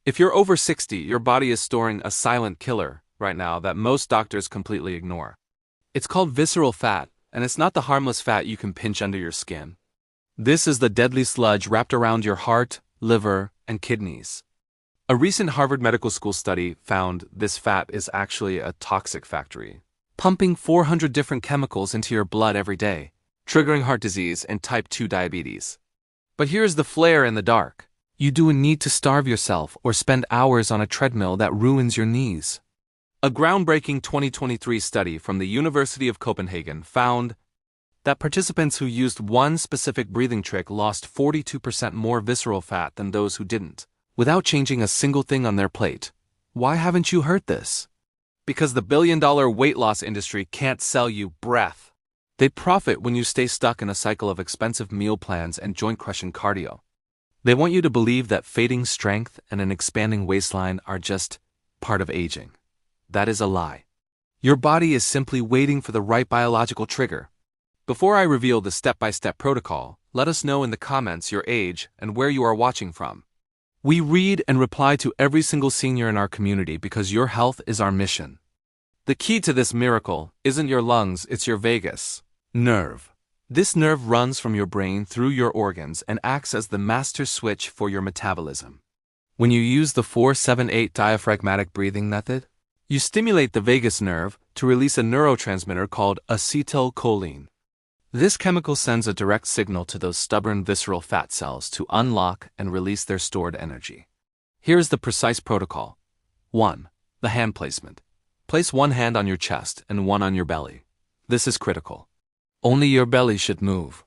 If you're over 60, your body is storing a silent killer right now that most doctors completely ignore. It's called visceral fat, and it's not the harmless fat you can pinch under your skin. This is the deadly sludge wrapped around your heart, liver, and kidneys. A recent Harvard Medical School study found this fat is actually a toxic factory, pumping 400 different chemicals into your blood every day, triggering heart disease and type 2 diabetes. But here's the flare in the dark. You don't need to starve yourself or spend hours on a treadmill that ruins your knees. A groundbreaking 2023 study from the University of Copenhagen found that participants who used one specific breathing trick lost 42% more visceral fat than those who didn't, without changing a single thing on their plate. Why haven't you heard this? Because the billion-dollar weight loss industry can't sell you breath. They profit when you stay stuck in a cycle of expensive meal plans and joint-crushing cardio. They want you to believe that fading strength and an expanding waistline are just part of aging. That is a lie. Your body is simply waiting for the right biological trigger. Before I reveal the step-by-step protocol, let us know in the comments your age and where you are watching from. We read and reply to every single senior in our community because your health is our mission. The key to this miracle isn't your lungs, it's your vagus nerve. This nerve runs from your brain through your organs and acts as the master switch for your metabolism. When you use the 4-7-8 diaphragmatic breathing method, you stimulate the vagus nerve to release a neurotransmitter called acetylcholine. This chemical sends a direct signal to those stubborn visceral fat cells to unlock and release their stored energy. Here's the precise protocol. 1. The hand placement. Place one hand on your chest and one on your belly. This is critical. Only your belly should move.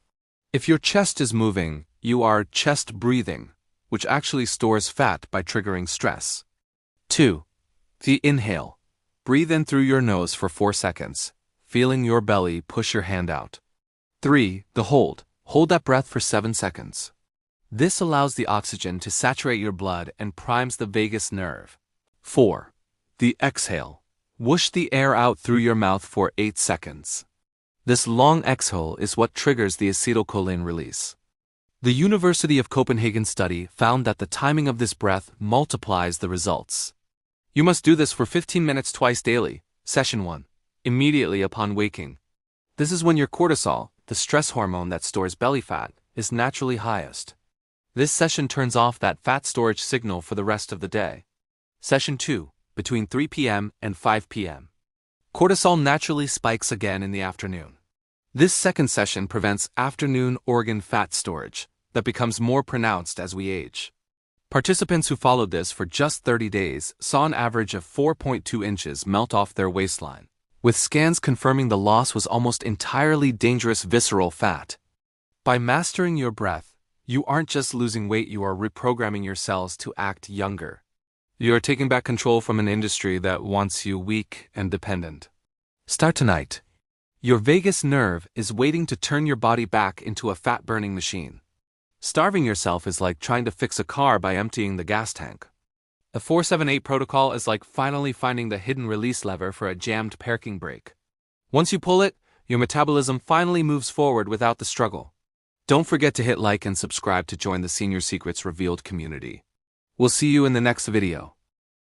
If your chest is moving, you are chest breathing, which actually stores fat by triggering stress. 2. The inhale. Breathe in through your nose for 4 seconds, feeling your belly push your hand out. 3. The hold. Hold that breath for 7 seconds. This allows the oxygen to saturate your blood and primes the vagus nerve. 4. The exhale. Whoosh the air out through your mouth for 8 seconds. This long exhale is what triggers the acetylcholine release. The University of Copenhagen study found that the timing of this breath multiplies the results. You must do this for 15 minutes twice daily. Session 1. Immediately upon waking. This is when your cortisol, the stress hormone that stores belly fat, is naturally highest. This session turns off that fat storage signal for the rest of the day. Session 2. Between 3 p.m. and 5 p.m. Cortisol naturally spikes again in the afternoon. This second session prevents afternoon organ fat storage that becomes more pronounced as we age. Participants who followed this for just 30 days saw an average of 4.2 inches melt off their waistline, with scans confirming the loss was almost entirely dangerous visceral fat. By mastering your breath, you aren't just losing weight, you are reprogramming your cells to act younger. You are taking back control from an industry that wants you weak and dependent. Start tonight. Your vagus nerve is waiting to turn your body back into a fat-burning machine. Starving yourself is like trying to fix a car by emptying the gas tank. The 4-7-8 protocol is like finally finding the hidden release lever for a jammed parking brake. Once you pull it, your metabolism finally moves forward without the struggle. Don't forget to hit like and subscribe to join the Senior Secrets Revealed community. We'll see you in the next video.